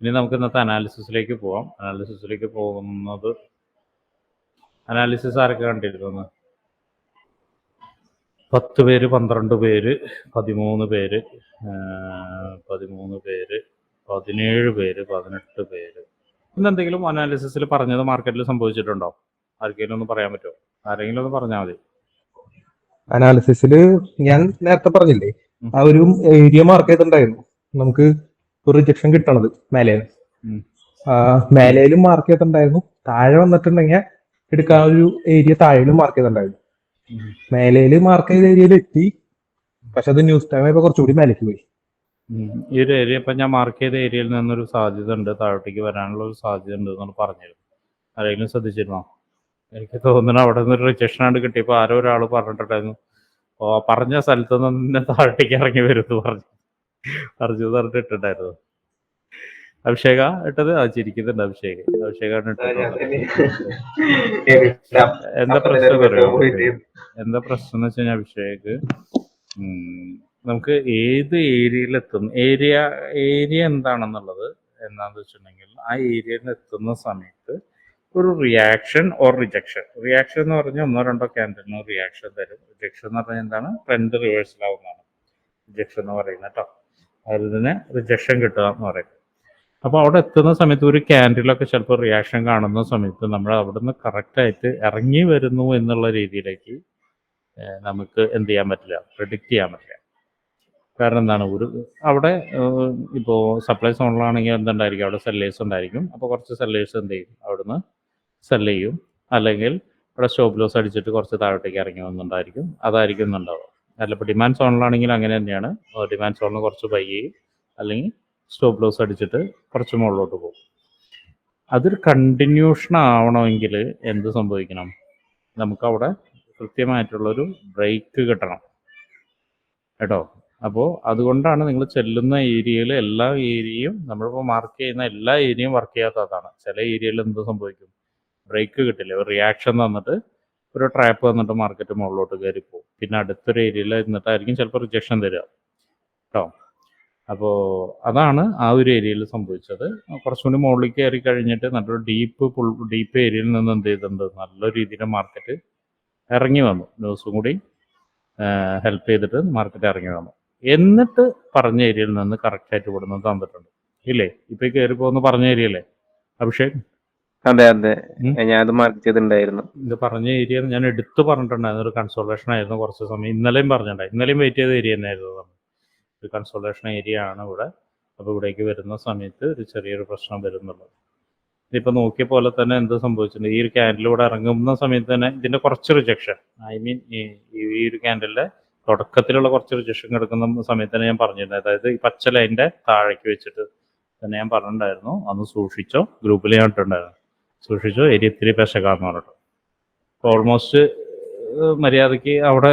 ഇനി നമുക്ക് ഇന്നത്തെ അനാലിസിസിലേക്ക് പോവാം. അനാലിസിസിലേക്ക് പോകുന്നത് അനാലിസിസ് ആരൊക്കെ കണ്ടിരുന്നു? 10 പേര്, 12 പേര്, 13 പേര്, 13 പേര്, 17 പേര്, 18 പേര്. ഇന്നെന്തെങ്കിലും അനാലിസിസിൽ പറഞ്ഞത് മാർക്കറ്റിൽ സംഭവിച്ചിട്ടുണ്ടോ? ആർക്കെങ്കിലും ഒന്ന് പറയാൻ പറ്റുമോ? ആരെങ്കിലും ഒന്ന് പറഞ്ഞാൽ മതി. അനാലിസിസിൽ ഞാൻ നേരത്തെ പറഞ്ഞില്ലേ, ആ ഒരു ഏരിയ മാർക്ക് ചെയ്തിട്ടുണ്ടായിരുന്നു നമുക്ക് ഒരു റിജക്ഷൻ കിട്ടണത് മേലേന്ന്. മേലേലും മാർക്ക് ചെയ്തിട്ടുണ്ടായിരുന്നു, താഴെ വന്നിട്ടുണ്ടെങ്കിൽ എടുക്കാൻ ഒരു ഏരിയ താഴേലും മാർക്ക് ചെയ്തിട്ടുണ്ടായിരുന്നു. മേലേല് മാർക്ക് ചെയ്ത ഏരിയയിൽ എത്തി, പക്ഷെ അത് ന്യൂസ് ടൈം ആയപ്പോ കുറച്ചുകൂടി മേലേക്ക് പോയി. ഈ ഒരു ഏരിയ ഇപ്പം ഞാൻ മാർക്ക് ചെയ്ത ഏരിയയിൽ നിന്നൊരു സാധ്യത ഉണ്ട്, താഴോട്ടേക്ക് വരാനുള്ള ഒരു സാധ്യത ഉണ്ട് എന്നാണ് പറഞ്ഞിരുന്നു. ആരെങ്കിലും ശ്രദ്ധിച്ചിരുന്നോ? എനിക്ക് തോന്നുന്നു അവിടെ നിന്നൊരു റിജക്ഷൻ ആണ്ട് കിട്ടിയപ്പോൾ ആരോ ഒരാൾ പറഞ്ഞിട്ടുണ്ടായിരുന്നു, പറഞ്ഞ സ്ഥലത്ത് നിന്ന് തന്നെ താഴോട്ടേക്ക് ഇറങ്ങി വരുമെന്ന് പറഞ്ഞു പറഞ്ഞിട്ടുണ്ടായിരുന്നു. അഭിഷേക ഇട്ടത്? ചിരിക്കുന്നുണ്ട് അഭിഷേക്. അഭിഷേകാണ് ഇട്ടിട്ടുള്ളത്. എന്താ പ്രശ്നം അറിയോ? എന്താ പ്രശ്നം എന്ന് വെച്ച് കഴിഞ്ഞാൽ അഭിഷേക്, നമുക്ക് ഏത് ഏരിയയിൽ എത്തും, ഏരിയ എന്താണെന്നുള്ളത് എന്താണെന്ന് വെച്ചിട്ടുണ്ടെങ്കിൽ ആ ഏരിയയിൽ എത്തുന്ന സമയത്ത് ഒരു റിയാക്ഷൻ ഓർ റിജക്ഷൻ. റിയാക്ഷൻ എന്ന് പറഞ്ഞാൽ 1-2 ക്യാൻഡലിന് റിയാക്ഷൻ തരും. റിജക്ഷൻ എന്ന് പറഞ്ഞാൽ എന്താണ്? ട്രെൻഡ് റിവേഴ്സലാവുന്നതാണ് റിജക്ഷൻ എന്ന് പറയുന്നത് കേട്ടോ. അതിന് റിജക്ഷൻ കിട്ടുക എന്ന് പറയും. അപ്പോൾ അവിടെ എത്തുന്ന സമയത്ത് ഒരു ക്യാൻഡിലൊക്കെ ചിലപ്പോൾ റിയാക്ഷൻ കാണുന്ന സമയത്ത് നമ്മൾ അവിടെ നിന്ന് കറക്റ്റായിട്ട് ഇറങ്ങി വരുന്നു എന്നുള്ള രീതിയിലേക്ക് നമുക്ക് എന്ത് ചെയ്യാൻ പറ്റില്ല, പ്രെഡിക്റ്റ് ചെയ്യാൻ പറ്റില്ല. കാരണം എന്താണ്, അവിടെ ഇപ്പോൾ സപ്ലൈ സോണിലാണെങ്കിൽ എന്തുണ്ടായിരിക്കും, അവിടെ സെല്ലേഴ്സ് ഉണ്ടായിരിക്കും. അപ്പോൾ കുറച്ച് സെല്ലേഴ്സ് എന്ത് ചെയ്യും, അവിടുന്ന് സെല് ചെയ്യും. അല്ലെങ്കിൽ അവിടെ സ്റ്റോപ്പ് ലോസ് അടിച്ചിട്ട് കുറച്ച് താഴോട്ടേക്ക് ഇറങ്ങി വന്നിട്ടുണ്ടായിരിക്കും. അതായിരിക്കും എന്നുണ്ടാവുക. അല്ല, ഇപ്പോൾ ഡിമാൻഡ് സോണിലാണെങ്കിൽ അങ്ങനെ തന്നെയാണ്. ഡിമാൻഡ് സോണിൽ കുറച്ച് ബൈ ചെയ്യും, അല്ലെങ്കിൽ സ്റ്റോപ്പ് ലോസ് അടിച്ചിട്ട് കുറച്ച് മുകളിലോട്ട് പോകും. അതൊരു കണ്ടിന്യൂഷൻ ആവണമെങ്കിൽ എന്ത് സംഭവിക്കണം, നമുക്കവിടെ കൃത്യമായിട്ടുള്ളൊരു ബ്രേക്ക് കിട്ടണം കേട്ടോ. അപ്പോൾ അതുകൊണ്ടാണ് നിങ്ങൾ ചെല്ലുന്ന ഏരിയയിൽ എല്ലാ ഏരിയയും, നമ്മളിപ്പോൾ മാർക്ക് ചെയ്യുന്ന എല്ലാ ഏരിയയും വർക്ക് ചെയ്യാത്തതാണ്. ചില ഏരിയയിൽ എന്ത് സംഭവിക്കും, ബ്രേക്ക് കിട്ടില്ല, ഒരു റിയാക്ഷൻ തന്നിട്ട് ഒരു ട്രാപ്പ് തന്നിട്ട് മാർക്കറ്റ് മുകളിലോട്ട് കയറി പോകും. പിന്നെ അടുത്തൊരു ഏരിയയിൽ ഇരുന്നിട്ടായിരിക്കും ചിലപ്പോൾ റിജക്ഷൻ തരിക കേട്ടോ. അപ്പോൾ അതാണ് ആ ഒരു ഏരിയയിൽ സംഭവിച്ചത്. കുറച്ചുകൂടി മുകളിലേക്ക് കയറി കഴിഞ്ഞിട്ട് നല്ലൊരു ഡീപ്പ് ഏരിയയിൽ നിന്ന് എന്ത് ചെയ്തിട്ടുണ്ട്, നല്ല രീതിയിൽ മാർക്കറ്റ് ഇറങ്ങി വന്നു. ന്യൂസും കൂടി ഹെൽപ്പ് ചെയ്തിട്ട് മാർക്കറ്റ് ഇറങ്ങി വന്നു. എന്നിട്ട് പറഞ്ഞ ഏരിയയിൽ നിന്ന് കറക്റ്റായിട്ട് ഇവിടുന്ന് തന്നിട്ടുണ്ട് ഇല്ലേ? ഇപ്പൊ കയറി പോകുന്ന പറഞ്ഞ ഏരിയ അല്ലേ അഭിഷേക്? അതെ അതെ, ഞാൻ അത് മാർക്ക് ചെയ്തിട്ടുണ്ടായിരുന്നു. ഇത് പറഞ്ഞ ഏരിയ ഞാൻ എടുത്തു പറഞ്ഞിട്ടുണ്ടായിരുന്നു. ഒരു കൺസോൾട്ടേഷൻ ആയിരുന്നു കുറച്ച് സമയം. ഇന്നലെയും പറഞ്ഞിട്ടുണ്ടായി, ഇന്നലെയും വെയിറ്റ് ചെയ്ത ഏരിയ തന്നെയായിരുന്നു. ഒരു കൺസോൾട്ടേഷൻ ഏരിയ ആണ് ഇവിടെ. അപ്പോൾ ഇവിടേക്ക് വരുന്ന സമയത്ത് ഒരു ചെറിയൊരു പ്രശ്നം വരുന്നുള്ളത്. ഇതിപ്പോൾ നോക്കിയ പോലെ തന്നെ എന്ത് സംഭവിച്ചിട്ടുണ്ട്, ഈ ഒരു ക്യാൻഡിലൂടെ ഇറങ്ങുന്ന സമയത്ത് തന്നെ ഇതിൻ്റെ കുറച്ച് റിജക്ഷൻ, ഐ മീൻ ഈ ഒരു ക്യാൻഡലിൻ്റെ തുടക്കത്തിലുള്ള കുറച്ച് റിജക്ഷൻ കിടക്കുന്ന സമയത്ത് തന്നെ ഞാൻ പറഞ്ഞിരുന്നു. അതായത് ഈ പച്ച ലൈനിൻ്റെ താഴേക്ക് വെച്ചിട്ട് തന്നെ ഞാൻ പറഞ്ഞിട്ടുണ്ടായിരുന്നു, അന്ന് സൂക്ഷിച്ചോ, ഗ്രൂപ്പിൽ ഞാൻ ഇട്ടിട്ടുണ്ടായിരുന്നു, സൂക്ഷിച്ചോ, ഏരിയ ഇത്തിരി പെശകാന്ന് പറഞ്ഞിട്ട്. അപ്പോൾ ഓൾമോസ്റ്റ് മര്യാദയ്ക്ക് അവിടെ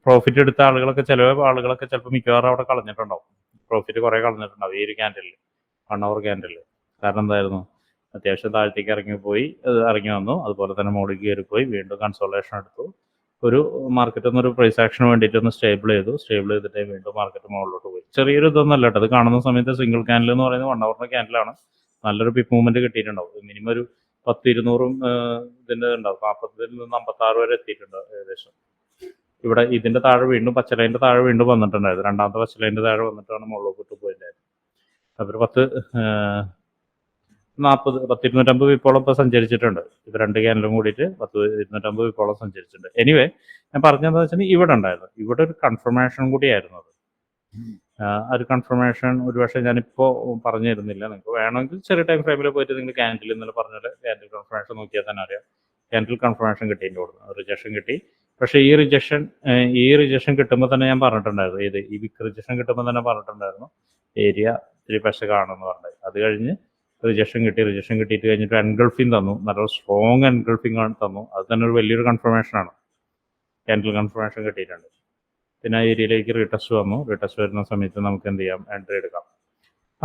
പ്രോഫിറ്റ് എടുത്ത ആളുകളൊക്കെ, ചില ആളുകളൊക്കെ ചിലപ്പോൾ മിക്കവാറും അവിടെ കളഞ്ഞിട്ടുണ്ടാവും. പ്രോഫിറ്റ് കുറേ കളഞ്ഞിട്ടുണ്ടാവും ഈ ഒരു ക്യാൻഡലിൽ, 1 hour ക്യാൻഡലിൽ. കാരണം എന്തായിരുന്നു, അത്യാവശ്യം താഴത്തേക്ക് ഇറങ്ങി വന്നു, അതുപോലെ തന്നെ മുകളിലേക്ക് കയറിപ്പോയി, വീണ്ടും കൺസോളേഷൻ എടുത്തു, ഒരു മാർക്കറ്റ് ഒന്നൊരു പ്രൈസ് ആക്ഷന് വേണ്ടിയിട്ട് ഒന്ന് സ്റ്റേബിൾ ചെയ്തിട്ട് വീണ്ടും മാർക്കറ്റ് മുകളിലോട്ട് പോയി. ചെറിയൊരു ഇതൊന്നല്ല കേട്ടോ. അത് കാണുന്ന സമയത്ത് സിംഗിൾ ക്യാൻഡിൽ എന്ന് പറയുന്നത് 1 hour ക്യാൻഡിലാണ്. നല്ലൊരു പിപ്പ് മൂവ്മെന്റ് കിട്ടിയിട്ടുണ്ടാവും. മിനിമം ഒരു 10-200 ഇതിൻ്റെ ഉണ്ടാവും. 40 നിന്ന് 56 വരെ എത്തിയിട്ടുണ്ട് ഏകദേശം. ഇവിടെ ഇതിൻ്റെ താഴെ വീണ്ടും പച്ചലൈൻ്റെ താഴെ വീണ്ടും വന്നിട്ടുണ്ടായിരുന്നു. രണ്ടാമത്തെ പച്ചലൈൻ്റെ താഴെ വന്നിട്ടാണ് മുകളിലോട്ട് പോയിട്ടുണ്ടായത്. അവർ 250 വിപ്പോളം ഇപ്പോൾ സഞ്ചരിച്ചിട്ടുണ്ട്. ഇത് 2 ക്യാൻഡലും കൂടിയിട്ട് 250 വിപ്പോളം സഞ്ചരിച്ചിട്ടുണ്ട്. എനിവേ, ഞാൻ പറഞ്ഞതെന്ന് വെച്ചാൽ ഇവിടെ ഉണ്ടായിരുന്നു, ഇവിടെ ഒരു കൺഫർമേഷൻ കൂടിയായിരുന്നു അത്. ഒരു കൺഫർമേഷൻ ഒരുപക്ഷെ ഞാനിപ്പോൾ പറഞ്ഞു തരുന്നില്ല. നിങ്ങൾക്ക് വേണമെങ്കിൽ ചെറിയ ടൈം ഫ്രെയിമിൽ പോയിട്ട് നിങ്ങൾ ക്യാൻഡിൽ ഇന്നലെ പറഞ്ഞ ക്യാൻഡിൽ കൺഫർമേഷൻ നോക്കിയാൽ തന്നെ അറിയാം. ക്യാൻഡിൽ കൺഫർമേഷൻ കിട്ടിയതിൻ്റെ കൊടുക്കുന്നു, റിജക്ഷൻ കിട്ടി. പക്ഷേ ഈ റിജക്ഷൻ കിട്ടുമ്പോൾ തന്നെ ഞാൻ പറഞ്ഞിട്ടുണ്ടായിരുന്നു, ഈ വിക്ക് റിജക്ഷൻ കിട്ടുമ്പോൾ തന്നെ പറഞ്ഞിട്ടുണ്ടായിരുന്നു ഏരിയ ഇത്തിരി പെശ കാണുമെന്ന് പറഞ്ഞത്. അത് കഴിഞ്ഞ് റിജക്ഷൻ കിട്ടിയിട്ട് കഴിഞ്ഞിട്ട് എൻഗൾഫിങ് തന്നു, നല്ലൊരു സ്ട്രോങ് എൻഗൾഫിങ് തന്നു. അത് തന്നെ ഒരു വലിയൊരു കൺഫർമേഷനാണ്. ക്യാൻഡിൽ കൺഫർമേഷൻ കിട്ടിയിട്ടുണ്ട്. പിന്നെ ആ ഏരിയയിലേക്ക് റീടെസ്റ്റ് വന്നു. റീടെസ്റ്റ് വരുന്ന സമയത്ത് നമുക്ക് എന്ത് ചെയ്യാം, എൻട്രി എടുക്കാം.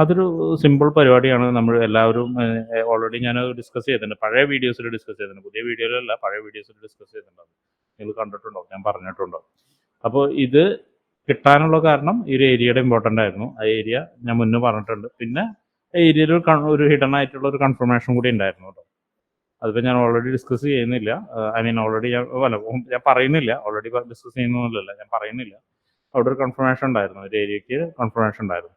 അതൊരു സിമ്പിൾ പരിപാടിയാണ്. നമ്മൾ എല്ലാവരും ഓൾറെഡി ഞാൻ ഡിസ്കസ് ചെയ്തിട്ടുണ്ട്, പഴയ വീഡിയോസിൽ ഡിസ്കസ് ചെയ്തിട്ടുണ്ട്, പുതിയ വീഡിയോയിലല്ല, പഴയ വീഡിയോസിൽ ഡിസ്കസ് ചെയ്തിട്ടുണ്ട്. നിങ്ങൾ കണ്ടിട്ടുണ്ടോ, ഞാൻ പറഞ്ഞിട്ടുണ്ടോ? അപ്പോൾ ഇത് കിട്ടാനുള്ള കാരണം ഈ ഒരു ഏരിയയുടെ ഇമ്പോർട്ടൻ്റ് ആയിരുന്നു. ആ ഏരിയ ഞാൻ മുന്നേ പറഞ്ഞിട്ടുണ്ട്. പിന്നെ ഏരിയയിൽ ഒരു ഹിഡൻ ആയിട്ടുള്ള ഒരു കൺഫർമേഷൻ കൂടി ഉണ്ടായിരുന്നു കേട്ടോ. അതിപ്പോൾ ഞാൻ ഓൾറെഡി ഡിസ്കസ് ചെയ്യുന്നില്ല. ഐ മീൻ ഓൾറെഡി ഞാൻ പറയുന്നില്ല, ഓൾറെഡി ഡിസ്കസ് ചെയ്യുന്നൊന്നുമില്ല, ഞാൻ പറയുന്നില്ല. അവിടെ ഒരു കൺഫർമേഷൻ ഉണ്ടായിരുന്നു, ഒരു ഏരിയയ്ക്ക് കൺഫർമേഷൻ ഉണ്ടായിരുന്നു.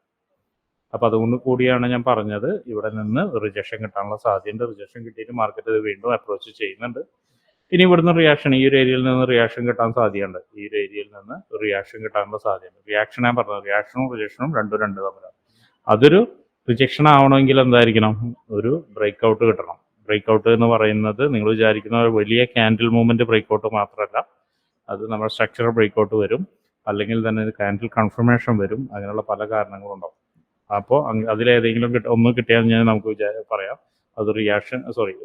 അപ്പോൾ അതുകൊണ്ട് കൂടിയാണ് ഞാൻ പറഞ്ഞത് ഇവിടെ നിന്ന് റിജക്ഷൻ കിട്ടാനുള്ള സാധ്യതയുണ്ട്. റിജക്ഷൻ കിട്ടിയിട്ട് മാർക്കറ്റ് ഇത് വീണ്ടും അപ്രോച്ച് ചെയ്യുന്നുണ്ട്. ഇനി ഇവിടുന്ന് റിയാക്ഷൻ, ഈ ഒരു ഏരിയയിൽ നിന്ന് റിയാക്ഷൻ കിട്ടാൻ സാധ്യതയുണ്ട്. ഈ ഒരു ഏരിയയിൽ നിന്ന് റിയാക്ഷൻ കിട്ടാനുള്ള സാധ്യതയുണ്ട്. റിയാക്ഷൻ ഞാൻ പറഞ്ഞത്, റിയാക്ഷനും റിജക്ഷനും രണ്ട് തമ്മിലാണ്. അതൊരു റിജക്ഷൻ ആവണമെങ്കിൽ എന്തായിരിക്കണം, ഒരു ബ്രേക്ക് ഔട്ട് കിട്ടണം. ബ്രേക്ക് ഔട്ട് എന്ന് പറയുന്നത് നിങ്ങൾ വിചാരിക്കുന്ന വലിയ ക്യാൻഡിൽ മൂവ്മെൻറ്റ് ബ്രേക്ക് ഔട്ട് മാത്രമല്ല, അത് നമ്മുടെ സ്ട്രക്ചറൽ ബ്രേക്ക് ഔട്ട് വരും, അല്ലെങ്കിൽ തന്നെ ക്യാൻഡിൽ കൺഫർമേഷൻ വരും. അങ്ങനെയുള്ള പല കാരണങ്ങളുണ്ടാവും. അപ്പോൾ അതിലേതെങ്കിലും ഒന്ന് കിട്ടിയാൽ ഞാൻ നമുക്ക് പറയാം അത് റിയാക്ഷൻ,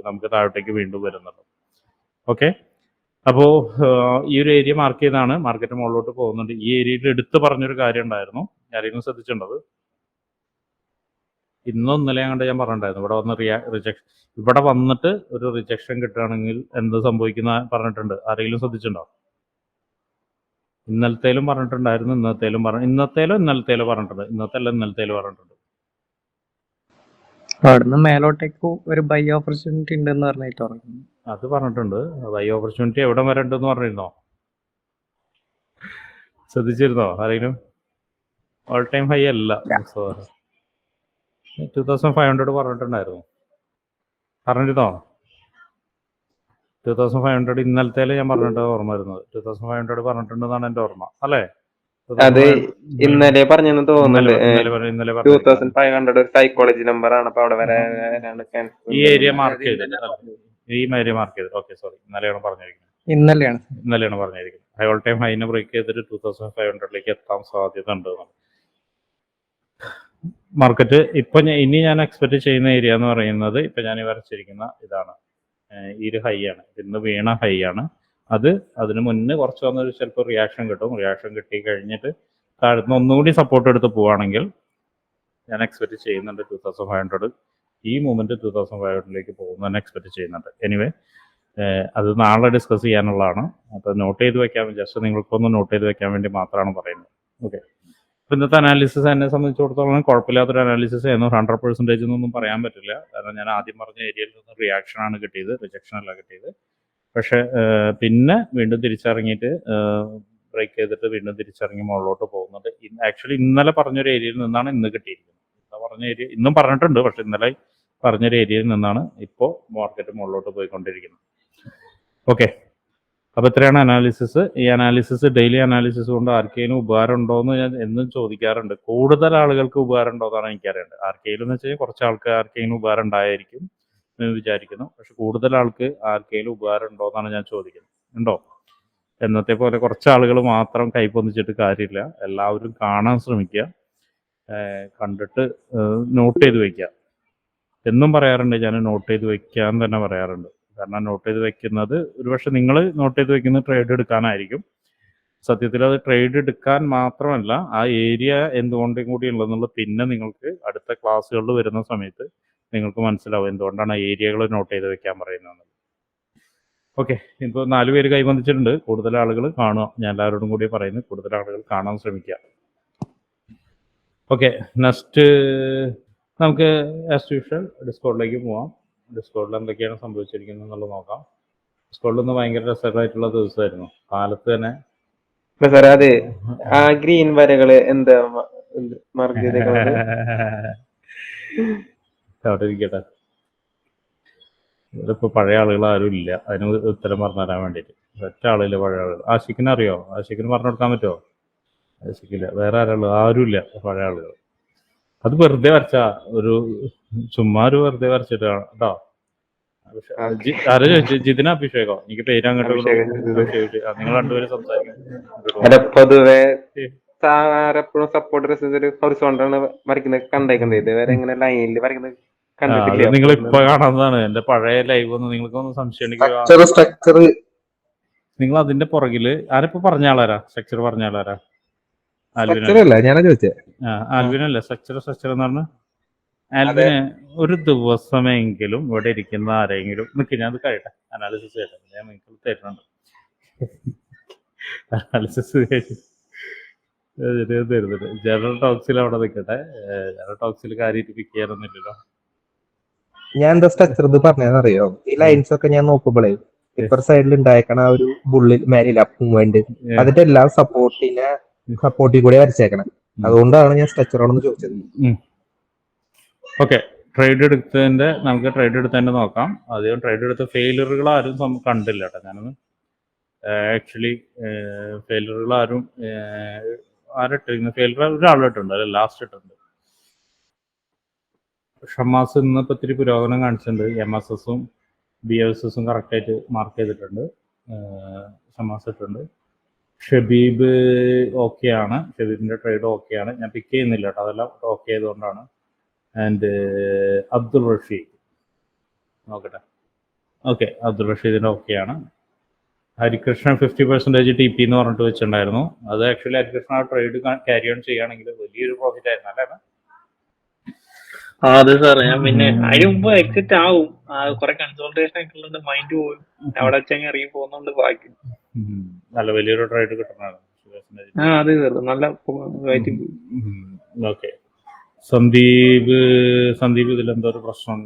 നമുക്ക് താഴോട്ടേക്ക് വീണ്ടും വരുന്നുണ്ട്. ഓക്കെ, അപ്പോൾ ഈ ഒരു ഏരിയ മാർക്ക് ചെയ്താണ് മാർക്കറ്റ് മുകളിലോട്ട് പോകുന്നുണ്ട്. ഈ ഏരിയയിൽ എടുത്ത് പറഞ്ഞൊരു കാര്യം ഉണ്ടായിരുന്നു, ആരെങ്കിലും ശ്രദ്ധിച്ചിട്ടുണ്ടത്? ഇന്നലെ കണ്ട് ഞാൻ പറഞ്ഞിട്ടുണ്ടായിരുന്നു, ഇവിടെ വന്ന് റിജക്ഷൻ, ഇവിടെ വന്നിട്ട് ഒരു റിജക്ഷൻ കിട്ടുകയാണെങ്കിൽ എന്ത് സംഭവിക്കുന്ന പറഞ്ഞിട്ടുണ്ട്. ആരെങ്കിലും ശ്രദ്ധിച്ചിട്ടുണ്ടോ? ഇന്നലത്തേലും പറഞ്ഞിട്ടുണ്ടായിരുന്നു, ഇന്നത്തേലും പറഞ്ഞിട്ടുണ്ട്. ഇന്നത്തേലും പറഞ്ഞിട്ടുണ്ട്. അവിടുന്ന് മേലോട്ടേക്ക് ഒരു ബൈ ഓപ്പർച്യൂണിറ്റി ഉണ്ടെന്ന് പറഞ്ഞിട്ട് പറഞ്ഞു. അത് പറഞ്ഞിട്ടുണ്ട്. ബൈ ഓപ്പർച്യൂണിറ്റി എവിടെ വരെ ഉണ്ടെന്ന് പറഞ്ഞിരുന്നോ? ശ്രദ്ധിച്ചിരുന്നോ ആരെങ്കിലും? ഓൾ ടൈം ഹൈ അല്ല, 2500 പറഞ്ഞിട്ടുണ്ടായിരുന്നു. പറഞ്ഞിരുന്നോ? 2500 ഇന്നലത്തേല് ഞാൻ പറഞ്ഞിട്ട് ഓർമ്മ വരുന്നത്. 2500 പറഞ്ഞിട്ടുണ്ടെന്നാണ് എൻ്റെ ഓർമ്മ, അല്ലേ? അത് ഇന്നലെ പറഞ്ഞെന്ന് തോന്നുന്നുണ്ട്. ഇന്നലെ 2500 ഒരു സൈക്കോളജി നമ്പർ ആണ്. അപ്പൊ അവിടെ വരെ ഈ ഏരിയ മാർക്ക് ചെയ്തത്, ഈ ഏരിയ മാർക്ക് ചെയ്തത്. ഓക്കെ, സോറി, ഇന്നലെയാണ് പറഞ്ഞിരിക്കുന്നത്. ഇന്നലെയാണ് പറഞ്ഞിരിക്കുന്നത്. ഹൈ ഓൾ ടൈം ഹൈനെ ബ്രേക്ക് ചെയ്തിട്ട് 2500 എത്താൻ സാധ്യത ഉണ്ട്. മാർക്കറ്റ് ഇപ്പൊ ഇനി ഞാൻ എക്സ്പെക്ട് ചെയ്യുന്ന ഏരിയ എന്ന് പറയുന്നത്, ഇപ്പൊ ഞാൻ വരച്ചിരിക്കുന്ന ഇതാണ്, ഈ ഒരു ഹൈ ആണ്. ഇന്ന് വീണ ഹൈ ആണ്. അതിന് മുന്നേ കുറച്ച് വന്നൊരു ചിലപ്പോൾ റിയാക്ഷൻ കിട്ടും. റിയാക്ഷൻ കിട്ടി കഴിഞ്ഞിട്ട് താഴ്ന്ന് ഒന്നുകൂടി സപ്പോർട്ട് എടുത്ത് പോവുകയാണെങ്കിൽ ഞാൻ എക്സ്പെക്ട് ചെയ്യുന്നുണ്ട് 2500 ഈ മൂവ്മെന്റ് 2500 പോകുന്നതന്നെ എക്സ്പെക്ട് ചെയ്യുന്നുണ്ട്. എനിവേ, അത് നാളെ ഡിസ്കസ് ചെയ്യാനുള്ളതാണ്. അപ്പോൾ നോട്ട് ചെയ്ത് വെക്കാൻ, ജസ്റ്റ് നിങ്ങൾക്കൊന്ന് നോട്ട് ചെയ്ത് വെക്കാൻ വേണ്ടി മാത്രമാണ് പറയുന്നത്. ഓക്കെ, അപ്പോൾ ഇന്നത്തെ അനാലിസിസ് എന്നെ സംബന്ധിച്ചിടത്തോളം കുഴപ്പമില്ലാത്തൊരു അനാലിസിസ് ആയിരുന്നു. 100% എന്നൊന്നും പറയാൻ പറ്റില്ല, കാരണം ഞാൻ ആദ്യം പറഞ്ഞ ഏരിയയിൽ നിന്ന് റിയാക്ഷൻ ആണ് കിട്ടിയത്, റിജക്ഷൻ അല്ല കിട്ടിയത്. പക്ഷേ പിന്നെ വീണ്ടും തിരിച്ചിറങ്ങിയിട്ട് ബ്രേക്ക് ചെയ്തിട്ട് വീണ്ടും തിരിച്ചിറങ്ങി മുകളിലോട്ട് പോകുന്നുണ്ട്. ആക്ച്വലി ഇന്നലെ പറഞ്ഞൊരു ഏരിയയിൽ നിന്നാണ് ഇന്ന് കിട്ടിയിരിക്കുന്നത്. പറഞ്ഞ ഏരിയ ഇന്നും പറഞ്ഞിട്ടുണ്ട്, പക്ഷെ ഇന്നലെ പറഞ്ഞൊരു ഏരിയയിൽ നിന്നാണ് ഇപ്പോൾ മാർക്കറ്റ് മുകളിലോട്ട് പോയിക്കൊണ്ടിരിക്കുന്നത്. ഓക്കെ, അപ്പോൾ ഇത്രയാണ് അനാലിസിസ്. ഈ അനാലിസിസ്, ഡെയിലി അനാലിസിസ് കൊണ്ട് ആർക്കെങ്കിലും ഉപകാരം ഉണ്ടോ എന്ന് ഞാൻ എന്നും ചോദിക്കാറുണ്ട്. കൂടുതൽ ആളുകൾക്ക് ഉപകാരം ഉണ്ടോ എന്നാണ് എനിക്കറിയേണ്ടത്. ആർക്കെങ്കിലും എന്ന് വെച്ച് കഴിഞ്ഞാൽ കുറച്ച് ആർക്കെങ്കിലും ഉപകാരം ഉണ്ടായിരിക്കും എന്ന് വിചാരിക്കുന്നു. പക്ഷെ കൂടുതൽ ആർക്കെങ്കിലും ഉപകാരം ഉണ്ടോ എന്നാണ് ഞാൻ ചോദിക്കുന്നത്. ഉണ്ടോ? എന്നത്തെ പോലെ കുറച്ച് ആളുകൾ മാത്രം കൈപ്പൊന്നിച്ചിട്ട് കാര്യമില്ല. എല്ലാവരും കാണാൻ ശ്രമിക്കുക, കണ്ടിട്ട് നോട്ട് ചെയ്ത് വയ്ക്കുക. എന്നും പറയാറുണ്ട് ഞാൻ, നോട്ട് ചെയ്ത് വയ്ക്കാൻ തന്നെ പറയാറുണ്ട്. കാരണം നോട്ട് ചെയ്ത് വെക്കുന്നത്, ഒരുപക്ഷെ നിങ്ങൾ നോട്ട് ചെയ്ത് വെക്കുന്നത് ട്രേഡ് എടുക്കാനായിരിക്കും. സത്യത്തിൽ അത് ട്രേഡ് എടുക്കാൻ മാത്രമല്ല, ആ ഏരിയ എന്തുകൊണ്ടും കൂടി ഉള്ളതെന്നുള്ളത് പിന്നെ നിങ്ങൾക്ക് അടുത്ത ക്ലാസ്സുകളിൽ വരുന്ന സമയത്ത് നിങ്ങൾക്ക് മനസ്സിലാവും എന്തുകൊണ്ടാണ് ഏരിയകൾ നോട്ട് ചെയ്ത് വെക്കാൻ പറയുന്നത്. ഓക്കെ, ഇപ്പോൾ 4 പേര് കൈവന്നിച്ചിട്ടുണ്ട്. കൂടുതൽ ആളുകൾ കാണുക. ഞാൻ എല്ലാവരോടും കൂടി പറയുന്നത്, കൂടുതൽ ആളുകൾ കാണാൻ ശ്രമിക്കുക. ഓക്കെ, നെക്സ്റ്റ് നമുക്ക് ആസ് യൂഷ്വൽ ഡിസ്കോഡിലേക്ക് പോവാം. ഡിസ്കോഡിൽ എന്തൊക്കെയാണ് സംഭവിച്ചിരിക്കുന്നത് എന്നുള്ളത് നോക്കാം. ഡിസ്കോഡിൽ നിന്ന് ഭയങ്കര രസകരമായിട്ടുള്ള ദിവസമായിരുന്നു. കാലത്ത് തന്നെ അതെ, ആ ഗ്രീൻ വരകള് എന്താ മാർക്ക് ചെയ്തേക്കുന്നത്? അവിടെ ഇരിക്കട്ടെ. ഇതിപ്പോ പഴയ ആളുകൾ ആരും ഇല്ല അതിന് ഉത്തരം പറഞ്ഞു തരാൻ വേണ്ടിയിട്ട്. ഒറ്റ ആളില്ല പഴയ ആളുകൾ. ആഷിക്കിന് അറിയോ? ആഷിക്കിന് പറഞ്ഞു കൊടുക്കാൻ പറ്റുമോ? ആഷിക്കില്ല. വേറെ ആരും ഇല്ല പഴയ ആളുകൾ. അത് വെറുതെ വരച്ചാ, ഒരു ചുമ്മാ ഒരു വെറുതെ വരച്ചിട്ടാണ് കേട്ടോ. ആരാ ചോദിച്ചു? ജിതിന അഭിഷേകോ? എനിക്ക് പേര് അങ്ങോട്ട് നിങ്ങൾ രണ്ടുപേരും സംസാരിക്കും. പൊതുവെ സപ്പോർട്ട് ഹൊറിസോണ്ടലാണ് വരയ്ക്കുന്നത് കണ്ടേക്കുന്നത്. ഇതുവരെ ഇങ്ങനെ ലൈനിൽ വരയ്ക്കുന്നത് കണ്ടിട്ടില്ല. നിങ്ങൾ ഇപ്പൊ കാണാവുന്നതാണ് എന്റെ പഴയ ലൈവ്. ഒന്ന് നിങ്ങൾക്കൊന്ന് സംശയം നിങ്ങൾ അതിന്റെ പുറകില് ആരിപ്പോ പറഞ്ഞ ആളാരാ? സ്ട്രക്ചർ പറഞ്ഞ ആളാരാ? ആൽവിനല്ലേ സ്ട്രക്ചർ എന്ന് പറഞ്ഞ ആൽവിന് ഒരു ദിവസമെങ്കിലും ഇവിടെ ഇരിക്കുന്ന ആരെങ്കിലും നിൽക്കി, ഞാൻ അത് കഴിയട്ടെ, അനാലിസിസ് ചെയ്യട്ടെ, ഞാൻ നിങ്ങൾക്ക് തരുന്നുണ്ട്. അനാലിസിസ് തരുന്നുണ്ട്. ജനറൽ ടോക്സിൽ അവിടെ നിൽക്കട്ടെ. ജനറൽ ടോക്സിൽ കാര്യമായിട്ട് പിക്ക് ചെയ്യാനൊന്നുമില്ലല്ലോ. ഞാൻ എന്താ സ്ട്രക്ചർ ഇത് പറഞ്ഞതെന്നറിയോ? ഈ ലൈൻസ് ഒക്കെ ഞാൻ നോക്കുമ്പോഴേ ഇപ്പർ സൈഡിൽ ഉണ്ടായേക്കണ ആ ഒരു ബുള്ളിൽ മേലില്ല മൂവ്മെന്റ്, അതിന്റെ എല്ലാം സപ്പോർട്ടിൽ കൂടെ വരച്ചേക്കണം. അതുകൊണ്ടാണ് ഞാൻ സ്ട്രക്ചർ ആണെന്ന് ചോദിച്ചത്. ഓക്കെ, നമുക്ക് ട്രേഡ് എടുത്തതിന്റെ നോക്കാം. ആദ്യം ട്രേഡ് എടുത്ത ഫെയിലറുകൾ ആരും കണ്ടില്ല കേട്ടോ. ഞാനൊന്ന് ആക്ച്വലി ഫെയിലറുകൾ ആരിട്ടിരിക്കുന്നു. ഫെയിലർ ഒരാളിട്ടുണ്ട്, അല്ലെ ലാസ്റ്റ് ഇട്ടുണ്ട്. ഷമാസ് ഇന്നിപ്പോൾ ഇത്തിരി പുരോഗമനം കാണിച്ചിട്ടുണ്ട്. MSSഉം BSSഉം കറക്റ്റായിട്ട് മാർക്ക് ചെയ്തിട്ടുണ്ട്. ഷമാസ് ഇട്ടുണ്ട്. ഷബീബ് ഓക്കെയാണ്, ഷബീബിൻ്റെ ട്രേഡ് ഓക്കെയാണ്. ഞാൻ പിക്ക് ചെയ്യുന്നില്ല കേട്ടോ, അതെല്ലാം ഓക്കെ ആയതുകൊണ്ടാണ്. ആൻഡ് അബ്ദുൾ റഷീദ് നോക്കട്ടെ. ഓക്കെ, അബ്ദുൾ റഷീദിൻ്റെ ഓക്കെയാണ്. ഹരികൃഷ്ണൻ 50% TP എന്ന് പറഞ്ഞിട്ട് വെച്ചിട്ടുണ്ടായിരുന്നു. അത് ആക്ച്വലി ഹരികൃഷ്ണൻ ആ ട്രേഡ് ക്യാരി ഓൺ ചെയ്യുകയാണെങ്കിൽ വലിയൊരു പ്രോഫിറ്റ് ആയിരുന്നു അല്ലേ? അതെ സാർ, ഞാൻ പിന്നെ അതിന് മുമ്പ് എക്സിറ്റ് ആവും. കുറെ കൺസോൾട്ടേഷൻ ഒക്കെ ഉള്ളത് മൈൻഡ് പോകും. അവിടെ വെച്ചങ്ങ് ഇറങ്ങി പോകുന്നോണ്ട് ബാക്കി നല്ല വലിയൊരു ട്രേഡ് കിട്ടുന്നതാണ്. അതെ സാർ, നല്ല ഓക്കെ. സന്ദീപ് ഇതിലെന്തോ ഒരു പ്രശ്നം.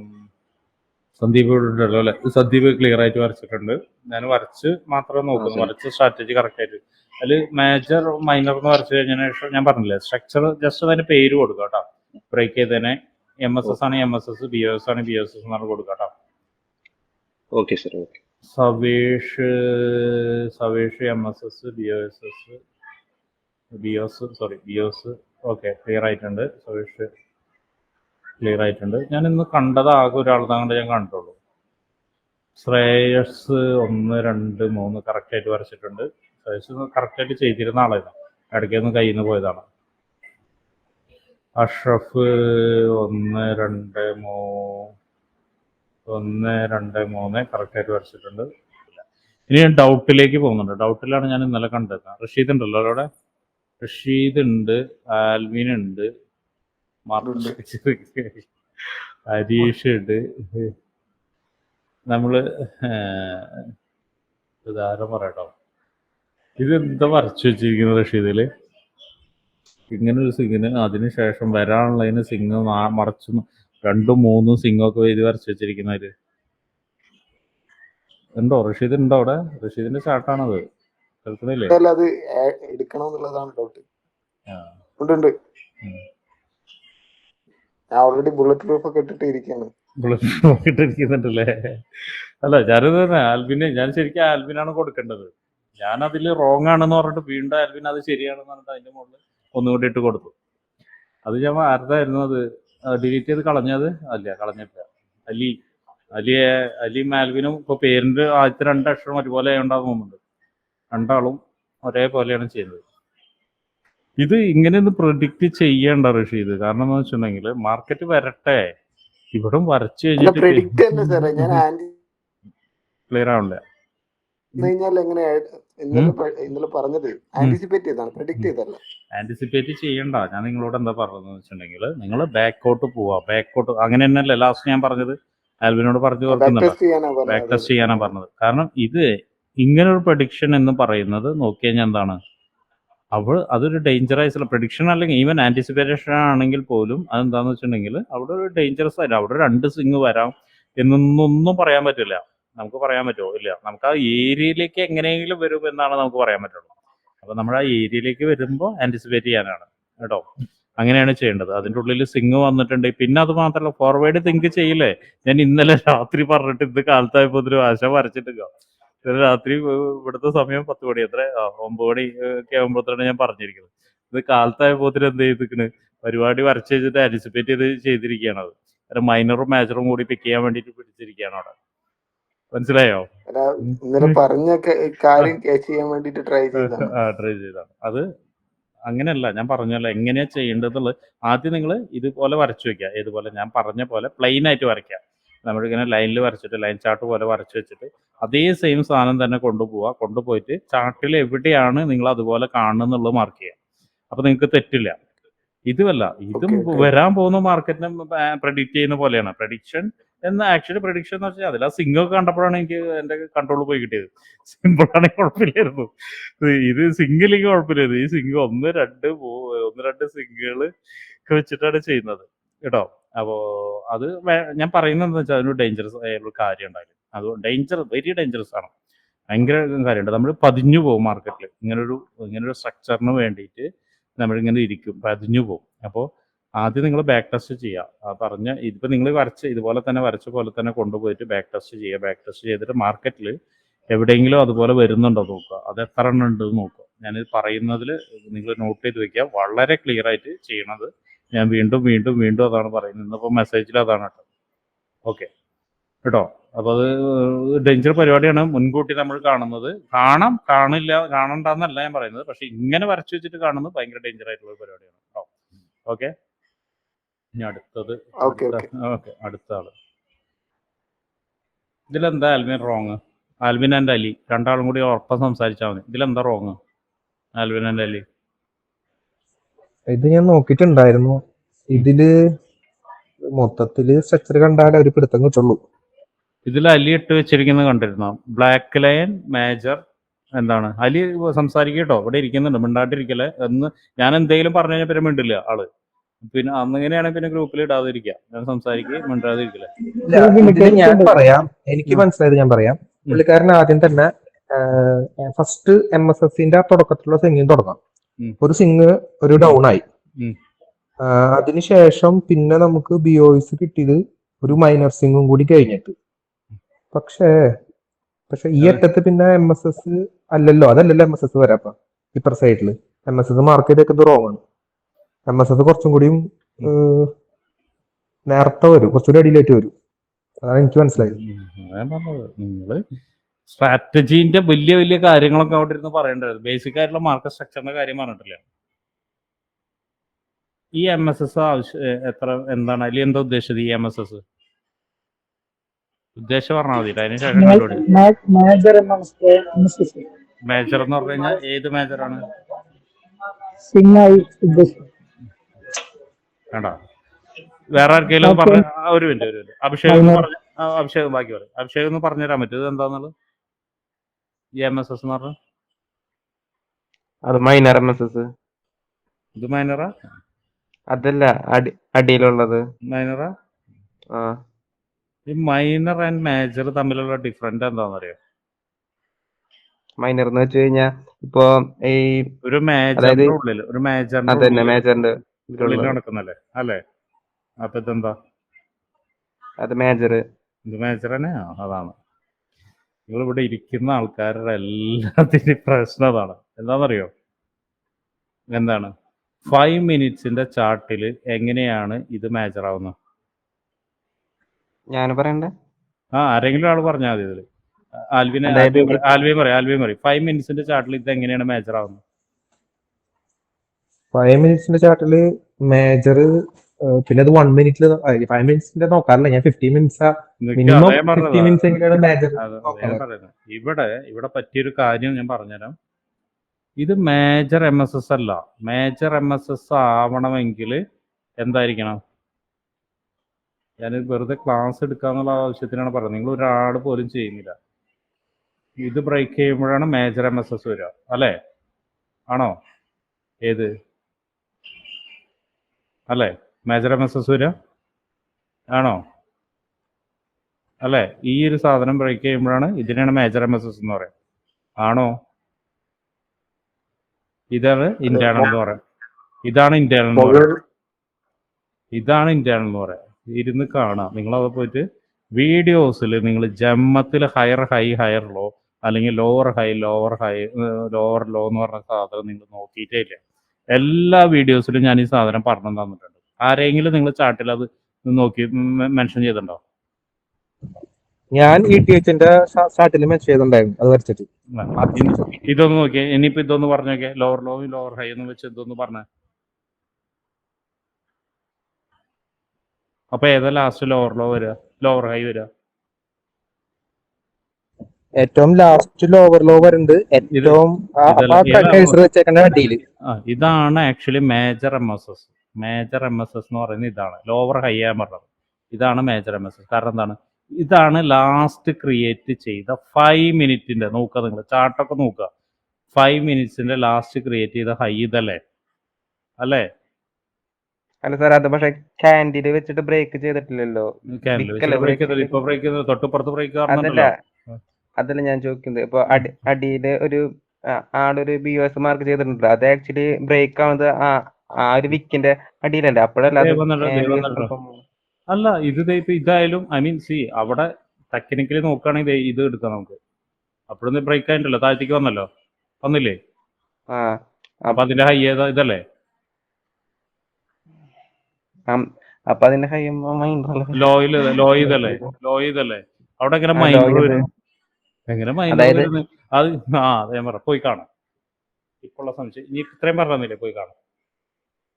സന്ദീപ് ഇവിടെ ഉണ്ടല്ലോ അല്ലെ? സന്ദീപ് ക്ലിയർ ആയിട്ട് വരച്ചിട്ടുണ്ട്. ഞാൻ വരച്ച് മാത്രമേ നോക്കുന്നു, വരച്ച് സ്ട്രാറ്റജി കറക്റ്റ് ആയിട്ട്. അതിൽ മേജർ മൈനർ എന്ന് വരച്ചു കഴിഞ്ഞതിന് ശേഷം ഞാൻ പറഞ്ഞില്ലേ, സ്ട്രക്ചർ ജസ്റ്റ് അതിന് പേര് കൊടുക്കുക കേട്ടോ. ബ്രേക്ക് ചെയ്തതിനെ MSS ആണ് MSS, BOS ആണ് BOS എന്നാണ് കൊടുക്കുക കേട്ടോ. Okay sir. ഓക്കെ. സവേഷ് MSS, BOS. ഓക്കെ, ക്ലിയർ ആയിട്ടുണ്ട്. സവേഷ് ക്ലിയർ ആയിട്ടുണ്ട്. ഞാൻ ഇന്ന് കണ്ടത് ആകെ ഒരാളതാണ്ട് ഞാൻ കണ്ടുള്ളൂ. ശ്രേയസ് 1, 2, 3 കറക്റ്റായിട്ട് വരച്ചിട്ടുണ്ട്. ശ്രേയസ് കറക്റ്റായിട്ട് ചെയ്തിരുന്ന ആളായിരുന്നു, ഇടയ്ക്കൊന്ന് കയ്യിൽ നിന്ന് പോയതാണ്. അഷ്റഫ് 1, 2, 3 കറക്റ്റായിട്ട് വരച്ചിട്ടുണ്ട്. ഇനി ഞാൻ ഡൗട്ടിലേക്ക് പോകുന്നുണ്ട്. ഡൗട്ടിലാണ് ഞാൻ ഇന്നലെ കണ്ടത്. റഷീദ് ഉണ്ടല്ലോ അവിടെ, റഷീദ് ഉണ്ട്, ആൽവിൻ ഉണ്ട്, ഹരീഷ് ഉണ്ട്. നമ്മള് ഇതാരം പറയട്ടോ, ഇതെന്താ വരച്ചു വെച്ചിരിക്കുന്നത് റഷീദില്? ഇങ്ങനെ ഒരു സിങ്ങിന് അതിനുശേഷം വരാനുള്ളതിന് സിങ് മറച്ചു 2, 3 സിങ്ങൊക്കെ എഴുതി വരച്ചു വെച്ചിരിക്കുന്നതില് ഉണ്ടോ? റഷീദ് ഉണ്ടോ അവിടെ? റഷീദിന്റെ ചാട്ടാണത്, കേൾക്കണില്ലേ? അത് എടുക്കണമെന്നുള്ളതാണ് ഡൗട്ട്. ഉണ്ട്. ഞാൻ ഓൾറെഡി ബുള്ളറ്റ് പ്രൂഫ് ഒക്കെ ഇട്ടിട്ട് ഇരിക്കുകയാണ്. ബുള്ളറ്റ് പ്രൂഫ് ഇട്ടിരിക്കുന്നുണ്ടല്ലേ? അല്ല, ഞാനിത് തന്നെ ഞാൻ ശരിക്കും ആൽബിനാണ് കൊടുക്കേണ്ടത്. ഞാൻ അതിൽ റോങ് ആണെന്ന് പറഞ്ഞിട്ട് വീണ്ടും ആൽബിൻ അത് ശരിയാണെന്ന് പറഞ്ഞിട്ട് അതിന്റെ മുകളിൽ ഒന്നുകൂടി ഇട്ട് കൊടുത്തു. അത് ഞാൻ ആരുതായിരുന്നു അത് ഡിലീറ്റ് ചെയ്ത് കളഞ്ഞത്? കളഞ്ഞിട്ടില്ല. അലിയും ആൽബിനും ഇപ്പൊ പേരിന്റെ ആദ്യത്തെ 2 അക്ഷരം ഒരുപോലെ ഉണ്ടാകുന്നുണ്ട്. രണ്ടാളും ഒരേപോലെയാണ് ചെയ്യുന്നത്. ഇത് ഇങ്ങനെയൊന്ന് പ്രൊഡിക്റ്റ് ചെയ്യേണ്ട റഷീദ്. കാരണം എന്ന് വെച്ചിട്ടുണ്ടെങ്കിൽ മാർക്കറ്റ് വരട്ടെ, ഇവിടെ വരച്ചു കഴിഞ്ഞിട്ട് ക്ലിയർ ആവണ്ടേ? ആന്റിസിപ്പേറ്റ് ചെയ്യണ്ട. ഞാൻ നിങ്ങളോട് എന്താ പറഞ്ഞതെന്ന് വെച്ചിട്ടുണ്ടെങ്കിൽ, നിങ്ങൾ ബാക്കോട്ട് പോവാ. അങ്ങനെ തന്നെയല്ലേ ലാസ്റ്റ് ഞാൻ പറഞ്ഞത്? ആൽവിനോട് പറഞ്ഞു ഓർക്കുന്നുണ്ടോ? ബാക്ക് ടെസ്റ്റ് ചെയ്യാനാണ് പറഞ്ഞത്. കാരണം ഇത് ഇങ്ങനെ ഒരു പ്രഡിക്ഷൻ എന്ന് പറയുന്നത് നോക്കിക്കഴിഞ്ഞാൽ എന്താണ്, അതൊരു ഡേഞ്ചറസ് പ്രഡിക്ഷൻ, അല്ലെങ്കിൽ ഈവൻ ആന്റിസിപ്പേഷൻ ആണെങ്കിൽ പോലും അതെന്താന്ന് വെച്ചിട്ടുണ്ടെങ്കിൽ അവിടെ ഒരു ഡേഞ്ചറസ് ആയിട്ട് അവിടെ 2 സിങ് വരാം എന്നൊന്നും പറയാൻ പറ്റില്ല. നമുക്ക് പറയാൻ പറ്റുമോ? ഇല്ല. നമുക്ക് ആ ഏരിയയിലേക്ക് എങ്ങനെയെങ്കിലും വരും എന്നാണ് നമുക്ക് പറയാൻ പറ്റുള്ളൂ. അപ്പൊ നമ്മൾ ആ ഏരിയയിലേക്ക് വരുമ്പോൾ ആന്റിസിപ്പേറ്റ് ചെയ്യാനാണ് കേട്ടോ. അങ്ങനെയാണ് ചെയ്യേണ്ടത്. അതിൻ്റെ ഉള്ളിൽ സിങ് വന്നിട്ടുണ്ട്. പിന്നെ അത് മാത്രമല്ല, ഫോർവേഡ് തിങ്ക് ചെയ്യില്ലേ? ഞാൻ ഇന്നലെ രാത്രി പറഞ്ഞിട്ട് ഇന്ന് കാലത്തായപ്പോ ഒരു ആശ വരച്ചിട്ടില്ല. രാത്രി ഇവിടുത്തെ സമയം 10 മണി, 9 മണി ഒക്കെ ആകുമ്പോഴത്തേക്കാണ് ഞാൻ പറഞ്ഞിരിക്കുന്നത്. ഇത് കാലത്തായപ്പോത്തിന് എന്ത് ചെയ്തിരിക്കണ്, പരിപാടി വരച്ച് വെച്ചിട്ട് ആന്റിസിപ്പേറ്റ് ചെയ്തിരിക്കുകയാണ്. അത് കാരണം മൈനറും മേജറും കൂടി പിക്ക് ചെയ്യാൻ വേണ്ടിട്ട് പിടിച്ചിരിക്കുകയാണ് അവിടെ. മനസ്സിലായോ? പറഞ്ഞ കാര്യം ചെയ്യാൻ വേണ്ടിട്ട് ട്രൈ ചെയ്താണ് അത്. അങ്ങനെയല്ല, ഞാൻ പറഞ്ഞല്ലോ എങ്ങനെയാ ചെയ്യേണ്ടതുള്ളത്. ആദ്യം നിങ്ങൾ ഇതുപോലെ വരച്ചു വെക്കുക. ഇതുപോലെ ഞാൻ പറഞ്ഞ പോലെ പ്ലെയിൻ ആയിട്ട് വരയ്ക്കുക. നമ്മളിങ്ങനെ ലൈനിൽ വരച്ചിട്ട് ലൈൻ ചാർട്ട് പോലെ വരച്ചു വെച്ചിട്ട് അതേ സെയിം സാധനം തന്നെ കൊണ്ടുപോയിട്ട് ചാർട്ടിൽ എവിടെയാണ് നിങ്ങൾ അതുപോലെ കാണുന്നുള്ളത് മാർക്ക് ചെയ്യുക. അപ്പോൾ നിങ്ങൾക്ക് തെറ്റില്ല. ഇതുമല്ല, ഇതും ഓക്കെ ഓക്കെ വരാൻ പോകുന്ന മാർക്കറ്റിനെ പ്രഡിക്റ്റ് ചെയ്യുന്ന പോലെയാണ്. പ്രഡിക്ഷൻ ആക്ച്വലി പ്രഡിക്ഷൻ എന്ന് വെച്ചാൽ അതിൽ ആ സിംഗൊക്കെ കണ്ടപ്പോഴാണ് എനിക്ക് എന്റെ കൺട്രോൾ പോയി കിട്ടിയത്. സിമ്പിളാണെങ്കിൽ കുഴപ്പമില്ലായിരുന്നു. ഇത് സിംഗിലേക്ക് കുഴപ്പമില്ലായിരുന്നു. ഈ സിംഗ് ഒന്ന് രണ്ട് സിംഗുകൾ ഒക്കെ വെച്ചിട്ടാണ് ചെയ്യുന്നത് കേട്ടോ. അപ്പോ അത് ഞാൻ പറയുന്നത് എന്താ വെച്ചാൽ അതിനൊരു ഡേഞ്ചറസ് ആയൊരു കാര്യം ഉണ്ടായിരുന്നു. അത് വെരി ഡേഞ്ചറസ് ആണ്. ഭയങ്കര കാര്യമുണ്ട്. നമ്മൾ പതിഞ്ഞു പോകും മാർക്കറ്റിൽ. ഇങ്ങനൊരു സ്ട്രക്ചറിന് വേണ്ടിയിട്ട് നമ്മളിങ്ങനെ ഇരിക്കും, പതിഞ്ഞു പോകും. അപ്പോൾ ആദ്യം നിങ്ങൾ ബാക്ക് ടെസ്റ്റ് ചെയ്യുക. ഇതിപ്പോൾ നിങ്ങൾ ഇതുപോലെ തന്നെ വരച്ച പോലെ തന്നെ കൊണ്ടുപോയിട്ട് ബാക്ക് ടെസ്റ്റ് ചെയ്യുക. ബാക്ക് ടെസ്റ്റ് ചെയ്തിട്ട് മാർക്കറ്റിൽ എവിടെയെങ്കിലും അതുപോലെ വരുന്നുണ്ടോ നോക്കുക. അത് എത്ര എണ്ണം ഉണ്ട് നോക്കുക. ഞാനിത് പറയുന്നതിൽ നിങ്ങൾ നോട്ട് ചെയ്ത് വെക്കുക. വളരെ ക്ലിയർ ആയിട്ട് ചെയ്യണത് ഞാൻ വീണ്ടും വീണ്ടും വീണ്ടും അതാണ് പറയുന്നത്. ഇന്നിപ്പോൾ മെസ്സേജിൽ അതാണ് കേട്ടോ. ഓക്കെ കേട്ടോ. അപ്പോൾ അത് ഡേഞ്ചർ പരിപാടിയാണ്. മുൻകൂട്ടി നമ്മൾ കാണുന്നത് കാണണ്ടെന്നല്ല ഞാൻ പറയുന്നത്. പക്ഷെ ഇങ്ങനെ വരച്ചു വെച്ചിട്ട് കാണുന്നത് ഭയങ്കര ഡേഞ്ചർ ആയിട്ടുള്ള പരിപാടിയാണ് കേട്ടോ. ഓക്കെ, ഇനി അടുത്തത് ഓക്കെ ഓക്കെ അടുത്ത ആള്. ഇതിലെന്താ Alvin wrong? Alvin and Ali രണ്ടാളും കൂടി ഉറപ്പം സംസാരിച്ചാൽ മതി. ഇതിലെന്താ റോങ് ആൽവിൻ ആൻഡ് അലി? ഇത് ഞാൻ നോക്കിയിട്ടുണ്ടായിരുന്നു. ഇതില് മൊത്തത്തില് സ്ട്രക്ചർ കണ്ടാലേ ഒരു പിടുത്തം കിട്ടുള്ളൂ. ഇതിൽ അലി ഇട്ട് വെച്ചിരിക്കുന്നത് കണ്ടിരുന്നോ? ബ്ലാക്ക് ലയൻ മേജർ എന്താണ്? അലി സംസാരിക്കുക കേട്ടോ. ഇവിടെ ഇരിക്കുന്നുണ്ട്, മിണ്ടാണ്ടിരിക്കല്ലേ എന്ന്. ഞാൻ എന്തെങ്കിലും പറഞ്ഞു കഴിഞ്ഞാൽ പിന്നെ മിണ്ടില്ല ആള്. പിന്നെ അന്നിങ്ങനെയാണെങ്കിൽ പിന്നെ ഗ്രൂപ്പിൽ ഇടാതിരിക്കുക. ഞാൻ സംസാരിക്കുക, മിണ്ടാതിരിക്കില്ല. ഇതില് ഞാൻ പറയാം, എനിക്ക് മനസ്സിലായത് ഞാൻ പറയാം. പുള്ളിക്കാരൻ ആദ്യം തന്നെ ഫസ്റ്റ് MSSന്റെ ആ തുടക്കത്തിലുള്ള സിംഗിങ് തുടങ്ങാം. ഒരു സിംഗ് ഒരു ഡൗൺ ആയി. അതിനുശേഷം പിന്നെ നമുക്ക് BOS കിട്ടിയത് ഒരു മൈനർ സിംഗും കൂടി കഴിഞ്ഞിട്ട്. പക്ഷേ ഈ അറ്റത്ത് പിന്നെ MSS അതല്ലല്ലോ MSS വരാപ്പ. ഇപ്പർ സൈഡില് MSS മാർക്ക് ചെയ്തേക്കുന്നത് റോങ് ആണ്. MSS കുറച്ചും കൂടിയും നേരത്തെ വരും, കുറച്ചുകൂടി അടിയിലേക്ക് വരും. അതാണ് എനിക്ക് മനസ്സിലായത്. ഞാൻ പറഞ്ഞത് നിങ്ങള് സ്ട്രാറ്റജീന്റെ വലിയ വലിയ കാര്യങ്ങളൊക്കെ അവിടെ ഇരുന്ന് പറയേണ്ടത്. ബേസിക് ആയിട്ടുള്ള മാർക്കറ്റ് സ്ട്രക്ചറിന്റെ കാര്യം പറഞ്ഞിട്ടില്ല. ഈ MSS എന്താണ് അതിൽ എന്താ ഉദ്ദേശിച്ചത്? ഈ MSS ഉദ്ദേശം പറഞ്ഞാൽ മതി. അതിനുശേഷം കണ്ടുപിടി. മേജർ എന്ന് പറഞ്ഞു കഴിഞ്ഞാൽ ഏത് മേജറാണ്? വേണ്ട, വേറെ ആർക്കെങ്കിലും പറഞ്ഞ ഒരു മിനിറ്റ് അഭിഷേക് ബാക്കി പറയും. അഭിഷേക് ഒന്ന് പറഞ്ഞുതരാൻ പറ്റും ഇത് എന്താന്നുള്ളത്? ഈ MSS എന്ന് പറഞ്ഞ അത് മൈനർ MSS. ഇത് മൈനറാ? അതല്ല, അടിയിലുള്ളത് മൈനറാ? ആ. ഈ മൈനർ ആൻഡ് മേജർ തമ്മിലുള്ള ഡിഫറൻസ് എന്താണെന്നറിയോ? മൈനർ എന്ന് വെച്ച് കഴിഞ്ഞാ ഇപ്പൊ ഈ ഒരു മേജറിന്റെ ഉള്ളിൽ മേജറിന്റെ ഉള്ളിൽ നടക്കുന്നല്ലേ അല്ലേ? അപ്പൊ ഇതെന്താ? അത് മേജർ. ഇത് മേജർ തന്നെയാ. അതാണ് നിങ്ങൾ ഇവിടെ ഇരിക്കുന്ന ആൾക്കാരുടെ എല്ലാത്തിനും പ്രശ്നം അതാണ്. എന്താണെന്നറിയോ? എന്താണ് 5 മിനിറ്റ്സിന്റെ ചാർട്ടിൽ എങ്ങനെയാണ് ഇത് മേജർ ആവുന്നത്? ഞാൻ പറയണ്ടേ? ആരെങ്കിലും ആൾ പറഞ്ഞാൽ മതി ഇതില്. ആൽവിൻ പറയും 5 മിനിറ്റ്സിന്റെ ചാർട്ടിൽ ഇത് എങ്ങനെയാണ് മേജർ ആവുന്നത്? 5 മിനിറ്റ്സിന്റെ ചാർട്ടില് മേജർ, പിന്നെ അത് 1 മിനിറ്റില് 5 മിനിറ്റ്സിന്റെ നോക്കാറില്ല ഞാൻ. 15 മിനിറ്റ്സ് മിനിമം 15 മിനിറ്റ്സ് എങ്ങനെയാണ് മേജർ. ഇവിടെ പറ്റിയൊരു കാര്യം ഞാൻ പറഞ്ഞുതരാം. ഇത് മേജർ MSS അല്ല. മേജർ MSS ആവണമെങ്കിൽ എന്തായിരിക്കണം? ഞാൻ വെറുതെ ക്ലാസ് എടുക്കാന്നുള്ള ആവശ്യത്തിനാണ് പറയുന്നത്. നിങ്ങൾ ഒരാൾ പോലും ചെയ്യുന്നില്ല. ഇത് ബ്രേക്ക് ചെയ്യുമ്പോഴാണ് മേജർ MSS വരിക അല്ലേ? ആണോ? ഏത് അല്ലേ? മേജർ MSS വരിക ആണോ? അല്ലേ? ഈ ഒരു സാധനം ബ്രേക്ക് ചെയ്യുമ്പോഴാണ് ഇതിനാണ് മേജർ MSS എന്ന് പറയാം. ആണോ? ഇതാണ് ഇന്റേണൽ എന്ന് പറയാം. ഇതാണ് ഇന്റേണൽ എന്ന് പറയാം. ഇരുന്ന് കാണാം. നിങ്ങളത് പോയിട്ട് വീഡിയോസിൽ നിങ്ങൾ ജമ്മത്തിൽ ഹയർ ലോ അല്ലെങ്കിൽ ലോവർ ലോ എന്ന് പറഞ്ഞ സാധനം നിങ്ങൾ നോക്കിയിട്ടേ ഇല്ല. എല്ലാ വീഡിയോസിലും ഞാൻ ഈ സാധനം പറഞ്ഞു തന്നിട്ടുണ്ട്. ആരെങ്കിലും നിങ്ങൾ ചാർട്ടിൽ അത് നോക്കി മെൻഷൻ ചെയ്തിട്ടുണ്ടോ? ഞാൻ ETHന്റെ ചാർട്ടിൽ മെൻഷൻ ചെയ്തിട്ടുണ്ടായിരുന്നു അത് വരച്ചിട്ട്. ഇതൊന്ന് നോക്കിയേ. ഇനിയിപ്പോ ഇതൊന്ന് പറഞ്ഞു നോക്കിയേ. ലോവർ ലോയും ലോവർ ഹൈ എന്ന് വെച്ച് ഇതൊന്ന് പറഞ്ഞ. അപ്പൊ ഏതാ ലാസ്റ്റ് ലോവർ ലോ വരിക, ലോവർ ഹൈ വരിക? ഏറ്റവും ലാസ്റ്റ് ലോവർ ലോ വരുന്നുണ്ട്. ഏറ്റവും വെച്ചേക്കുന്ന അടിയിൽ ഇതാണ് actually major MSS. Major M S S എന്ന് പറയുന്നത് ഇതാണ്. ലോവർ ഹൈ ഞാൻ പറഞ്ഞത് ഇതാണ് മേജർ എം എസ് എസ്. കാരണം എന്താണ്, ഇതാണ് ലാസ്റ്റ് ക്രിയേറ്റ് ചെയ്ത 5 മിനിറ്റിൻ്റെ നോക്കുക, നിങ്ങൾ ചാർട്ടൊക്കെ നോക്കുക. 5 മിനിറ്റ്സിൻ്റെ ലാസ്റ്റ് ക്രിയേറ്റ് ചെയ്ത ഹൈ ഇതല്ലേ അല്ലേ? അല്ല സാർ, അത് പക്ഷെ ക്യാൻഡിൽ വെച്ചിട്ട് ബ്രേക്ക് ചെയ്തിട്ടില്ലല്ലോ. ക്യാൻഡിൽ വിക്കല്ലേ ബ്രേക്ക് break ചെയ്തത്, ഇപ്പൊ ബ്രേക്ക് ചെയ്തത് തൊട്ടുപുറത്ത് ബ്രേക്ക് അതല്ല കാണുന്നുണ്ടല്ലോ. അതല്ല ഞാൻ ചോദിക്കുന്നത്. ഇപ്പൊ അടിയില് ഒരു ആളൊരു BOS മാർക്ക് ചെയ്തിട്ടുണ്ട്. അത് ആക്ച്വലി ബ്രേക്ക് ആവുന്നത് ആ ഒരു വിക്കിന്റെ അടിയിലല്ലേ, അപ്പോഴല്ല അത് വന്നിട്ടോ അല്ല, ഇത് ഇപ്പൊ ഇതായാലും ഐ മീൻ സി അവിടെ ടെക്നിക്കലി നോക്കുകയാണെങ്കിൽ ഇത് എടുക്കാം നമുക്ക്. അപ്പോഴൊന്നും ബ്രേക്ക് ആയിട്ടല്ലോ, താഴത്തേക്ക് വന്നല്ലോ, വന്നില്ലേ? അപ്പൊ അതിന്റെ ഹൈ ഏതാ ഇതല്ലേ? അപ്പൊ അതിന്റെ ഹൈ ലോ ഇതല്ലേ? അവിടെ എങ്ങനെ മൈനർ വരും? എങ്ങനെ മൈനർ വരുന്നത്? അത് അതെ ഞാൻ പറയാം, പോയി കാണാം. ഇപ്പോഴുള്ള സംശയം ഇനി ഇത്രയും പറഞ്ഞില്ലേ, പോയി കാണാം.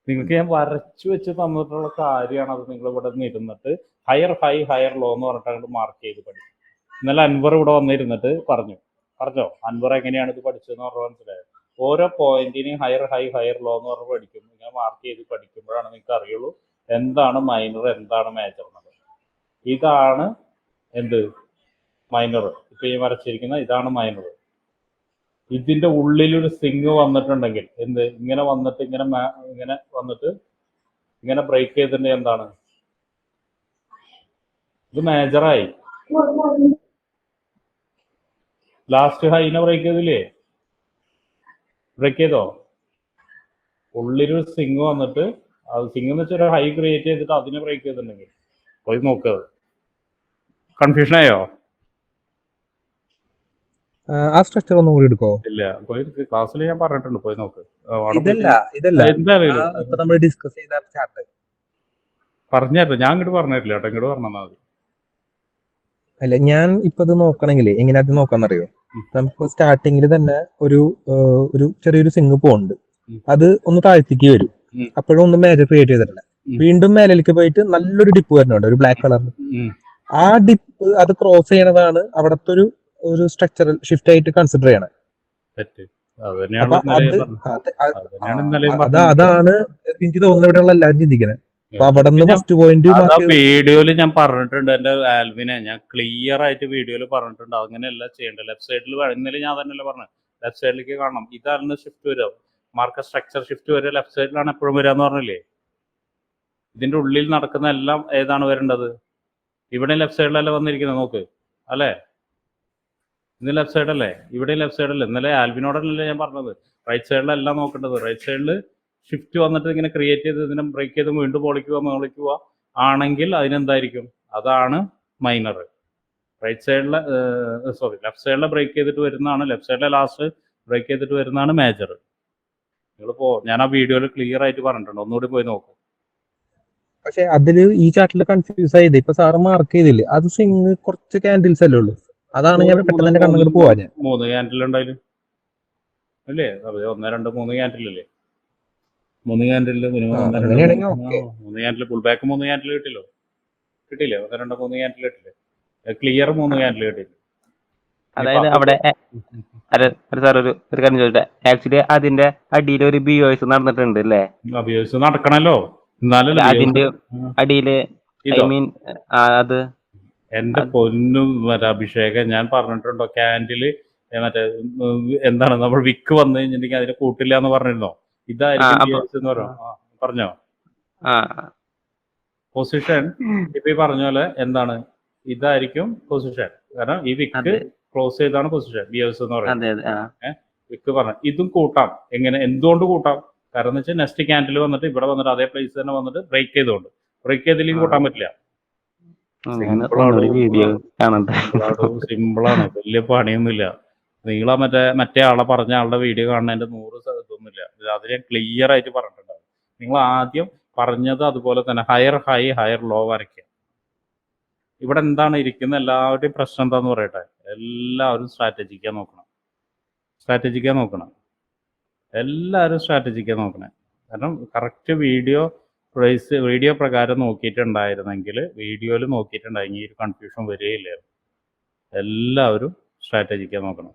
നിങ്ങൾക്ക് ഞാൻ വരച്ചു വെച്ച് തന്നിട്ടുള്ള കാര്യമാണ് അത്. നിങ്ങൾ ഇവിടെ നിന്ന് ഇരുന്നിട്ട് ഹയർ ഹൈ ഹയർ ലോ എന്ന് പറഞ്ഞിട്ട് അങ്ങോട്ട് മാർക്ക് ചെയ്ത് പഠിക്കും. ഇന്നലെ അൻവർ ഇവിടെ വന്നിരുന്നിട്ട് പറഞ്ഞോ അൻവർ എങ്ങനെയാണ് ഇത് പഠിച്ചതെന്ന് പറഞ്ഞാൽ മനസ്സിലായോ? ഓരോ പോയിന്റിനെയും ഹയർ ഹൈ ഹയർ ലോ എന്ന് പറഞ്ഞ് പഠിക്കും. ഇങ്ങനെ മാർക്ക് ചെയ്ത് പഠിക്കുമ്പോഴാണ് നിങ്ങൾക്ക് അറിയുള്ളൂ എന്താണ് മൈനർ എന്താണ് മേജർ എന്നത്. ഇതാണ് എന്ത് മൈനർ. ഇപ്പൊ ഈ വരച്ചിരിക്കുന്ന ഇതാണ് മൈനർ. ഇതിന്റെ ഉള്ളിലൊരു സ്ട്രിങ് വന്നിട്ടുണ്ടെങ്കിൽ എന്ത് ഇങ്ങനെ വന്നിട്ട് ഇങ്ങനെ വന്നിട്ട് ഇങ്ങനെ ബ്രേക്ക് ചെയ്തിട്ടുണ്ടെങ്കിൽ എന്താണ് ഇത് മേജറായി. ലാസ്റ്റ് ഹൈനെ ബ്രേക്ക് ചെയ്തില്ലേ? ബ്രേക്ക് ചെയ്തോ? ഉള്ളിലൊരു സ്ട്രിങ് വന്നിട്ട് അത് സ്ട്രിങ് എന്ന് വെച്ചാൽ ഒരു ഹൈ ക്രിയേറ്റ് ചെയ്തിട്ട് അതിനെ ബ്രേക്ക് ചെയ്തിട്ടുണ്ടെങ്കിൽ പോയി നോക്കുക. കൺഫ്യൂഷൻ ആയോ? ആ സ്ട്രക്ചർ ഒന്നും കൂടി എടുക്കോ? ഇല്ല, പോയി ക്ലാസ്സിൽ ഞാൻ പറഞ്ഞിട്ടുണ്ട്, പോയി നോക്ക്. ഇതല്ല നമ്മൾ ഡിസ്കസ് ചെയ്ത ചാർട്ട് പറഞ്ഞായിരുന്നു. ഞാൻ ഇങ്ങോട്ട് പറഞ്ഞിട്ടില്ല കേട്ടോ, ഇങ്ങോട്ട് പറഞ്ഞാൽ മതി. അല്ല, ഞാൻ ഇപ്പൊ ഇത് നോക്കണമെങ്കിൽ എങ്ങനെ അത് നോക്കാന്നറിയോ? നമുക്ക് സ്റ്റാർട്ടിങ്ങിൽ തന്നെ ഒരു ചെറിയൊരു സിംഗ് പോകുന്നുണ്ട്. അത് ഒന്ന് താഴ്ത്തിക്ക് വരും. അപ്പോഴും ഒന്നും മേജർ ക്രിയേറ്റ് ചെയ്തിട്ടില്ല. വീണ്ടും മേലേക്ക് പോയിട്ട് നല്ലൊരു ഡിപ്പ് വരുന്നുണ്ട്, ഒരു ബ്ലാക്ക് കളറിൽ. ആ ഡിപ്പ് അത് ക്രോസ് ചെയ്യണതാണ് അവിടത്തെ ഒരു സ്ട്രക്ചറൽ ഷിഫ്റ്റ് ആയിട്ട് കൺസിഡർ ചെയ്യണം. അതാണ് എനിക്ക് തോന്നുന്നത് ഇവിടെയുള്ള എല്ലാവരും ചിന്തിക്കുന്നത്. അപ്പൊ അവിടെ നിന്ന് ഫസ്റ്റ് പോയിന്റ് വീഡിയോയിൽ ഞാൻ പറഞ്ഞിട്ടുണ്ട്. എന്റെ ആൽവിനെ ഞാൻ ക്ലിയർ ആയിട്ട് വീഡിയോയിൽ പറഞ്ഞിട്ടുണ്ട്. അങ്ങനെയല്ല ചെയ്യേണ്ടത്. ലെഫ്റ്റ് സൈഡിൽ ഇന്നലെ ഞാൻ തന്നെയല്ലേ പറഞ്ഞത്, ലെഫ്റ്റ് സൈഡിലേക്ക് കാണണം. ഇതാണ് ഷിഫ്റ്റ് വരിക, മാർക്കറ്റ് സ്ട്രക്ചർ ഷിഫ്റ്റ് വരിക ലെഫ്റ്റ് സൈഡിലാണ് എപ്പോഴും വരിക എന്ന് പറഞ്ഞില്ലേ? ഇതിന്റെ ഉള്ളിൽ നടക്കുന്ന എല്ലാം ഏതാണ് വരേണ്ടത്? ഇവിടെ ലെഫ്റ്റ് സൈഡിലല്ലേ വന്നിരിക്കുന്നത്, നോക്ക് അല്ലേ? ഇന്ന് ലെഫ്റ്റ് സൈഡല്ലേ, ഇവിടെ ലെഫ്റ്റ് സൈഡല്ലേ? ഇന്നലെ ആൽവിനോടല്ലേ ഞാൻ പറഞ്ഞത് റൈറ്റ് സൈഡിലെല്ലാം നോക്കേണ്ടത്. റൈറ്റ് സൈഡിൽ ഷിഫ്റ്റ് വന്നിട്ട് ഇങ്ങനെ ക്രിയേറ്റ് ചെയ്ത് ഇതിനെ ബ്രേക്ക് ചെയ്ത് വീണ്ടും മുകളിക്കുക ആണെങ്കിൽ അതിനെന്തായിരിക്കും? അതാണ് മൈനർ. റൈറ്റ് സൈഡിലെ ലെഫ്റ്റ് സൈഡിലെ ബ്രേക്ക് ചെയ്തിട്ട് വരുന്നതാണ്, ലെഫ്റ്റ് സൈഡിലെ ലാസ്റ്റ് ബ്രേക്ക് ചെയ്തിട്ട് വരുന്നതാണ് മേജർ. നിങ്ങളിപ്പോ ഞാൻ ആ വീഡിയോയിൽ ക്ലിയർ ആയിട്ട് പറഞ്ഞിട്ടുണ്ട്, ഒന്നുകൂടി പോയി നോക്കും. പക്ഷെ അതില് ഈ ചാർട്ടിൽ കൺഫ്യൂസ് ആയത് ഇപ്പൊ സാറ് മാർക്ക് ചെയ്തില്ലേ, അത് സ്വിങ് കുറച്ച് ക്യാൻഡിൽസ് അല്ലേ ഉള്ളൂ. അതാണ് ഞാൻ പെട്ടെന്ന് തന്നെ കണ്ണുകൾ പോവാ. 3 ക്യാൻഡിൽ ഉണ്ടായാലും അല്ലേ? 1 2 3 ക്യാൻഡിലല്ലേ? 3 candle minimum 3 candle full back 3 candle കിട്ടില്ലേ? 1 2 3 ക്യാൻഡിൽ കിട്ടില്ലേ? ക്ലിയർ 3 ക്യാൻഡിൽ കിട്ടില്ല. അതായത് അവിടെ സാർ ഒരു കാര്യം ചോദിച്ചേ, ആക്ച്വലി അതിന്റെ അടിയിൽ ഒരു BOS നടന്നിട്ടുണ്ട് അല്ലേ? BOS നടക്കണല്ലോ, എന്നാലും അതിന്റെ അടിയില് അത് എന്റെ പൊന്നും അഭിഷേകം ഞാൻ പറഞ്ഞിട്ടുണ്ടോ? ക്യാൻഡില് മറ്റേ എന്താണ് നമ്മൾ വിക്ക് വന്നു കഴിഞ്ഞിട്ടുണ്ടെങ്കിൽ അതിനെ കൂട്ടില്ല എന്ന് പറഞ്ഞിരുന്നോ? ഇതായിരിക്കും പറഞ്ഞോ പൊസിഷൻ. ഇപ്പൊ ഈ പറഞ്ഞ പോലെ എന്താണ് ഇതായിരിക്കും പൊസിഷൻ. കാരണം ഈ വിക്ക് ക്ലോസ് ചെയ്താണ് പൊസിഷൻ BOS എന്ന് പറയുന്നത്. വിക്ക് പറഞ്ഞ ഇതും കൂട്ടാം. എങ്ങനെ, എന്തുകൊണ്ട് കൂട്ടാം? കാരണം എന്ന് വെച്ചാൽ നെക്സ്റ്റ് ക്യാൻഡിൽ വന്നിട്ട് ഇവിടെ വന്നിട്ട് അതേ പ്ലേസ് തന്നെ വന്നിട്ട് ബ്രേക്ക് ചെയ്തുകൊണ്ട്, ബ്രേക്ക് ചെയ്തില്ലെങ്കിൽ കൂട്ടാൻ പറ്റില്ല. സിമ്പിളാണ്, വലിയ പണിയൊന്നുമില്ല. നിങ്ങളാ മറ്റേ ആളെ പറഞ്ഞ ആളുടെ വീഡിയോ കാണുന്നതിന്റെ 100 ഇതൊന്നുമില്ല. അത് ഞാൻ ക്ലിയർ ആയിട്ട് പറഞ്ഞിട്ടുണ്ടാവും. നിങ്ങൾ ആദ്യം പറഞ്ഞത് അതുപോലെ തന്നെ ഹയർ ഹൈ ഹയർ ലോ വരയ്ക്കുക. ഇവിടെ എന്താണ് ഇരിക്കുന്ന എല്ലാവരുടെയും പ്രശ്നം എന്താന്ന് പറയട്ടെ? എല്ലാവരും സ്ട്രാറ്റജിക്കാൻ നോക്കണം. എല്ലാവരും സ്ട്രാറ്റജിക്കാൻ നോക്കണേ. കാരണം കറക്റ്റ് വീഡിയോ പ്രകാരം നോക്കിയിട്ടുണ്ടായിരുന്നെങ്കിൽ വീഡിയോയിൽ നോക്കിയിട്ടുണ്ടെങ്കിൽ ഈ ഒരു കൺഫ്യൂഷൻ വരികയില്ലായിരുന്നു. എല്ലാവരും സ്ട്രാറ്റജിക്കാൻ നോക്കണം.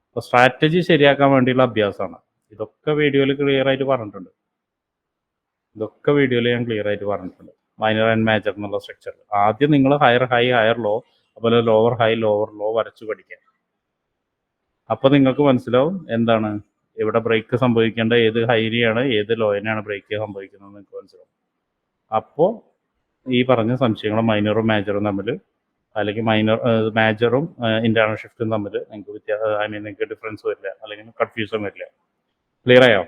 അപ്പോൾ സ്ട്രാറ്റജി ശരിയാക്കാൻ വേണ്ടിയുള്ള അഭ്യാസമാണ് ഇതൊക്കെ. വീഡിയോയിൽ ക്ലിയർ ആയിട്ട് പറഞ്ഞിട്ടുണ്ട്. ഇതൊക്കെ വീഡിയോയിൽ ഞാൻ ക്ലിയർ ആയിട്ട് പറഞ്ഞിട്ടുണ്ട്. മൈനർ ആൻഡ് മേജർ എന്നുള്ള സ്ട്രക്ചർ ആദ്യം നിങ്ങൾ ഹയർ ഹൈ ഹയർ ലോ അതുപോലെ ലോവർ ഹൈ ലോവർ ലോ വരച്ച് പഠിക്കാം. അപ്പോൾ നിങ്ങൾക്ക് മനസ്സിലാവും എന്താണ് ഇവിടെ ബ്രേക്ക് സംഭവിക്കേണ്ട, ഏത് ഹൈനെയാണ് ഏത് ലോയിനാണ് ബ്രേക്ക് സംഭവിക്കുന്നത് നിങ്ങൾക്ക് മനസ്സിലാവും. അപ്പോൾ ഈ പറഞ്ഞ സംശയങ്ങളും മൈനറും മേജറും തമ്മിൽ, അല്ലെങ്കിൽ മേജറും ഇന്റേണൽ ഷിഫ്റ്റും തമ്മിൽ നിങ്ങൾക്ക് നിങ്ങൾക്ക് ഡിഫറൻസ് വരില്ല, അല്ലെങ്കിൽ കൺഫ്യൂഷൻ വരില്ല. ക്ലിയർ ആയോ?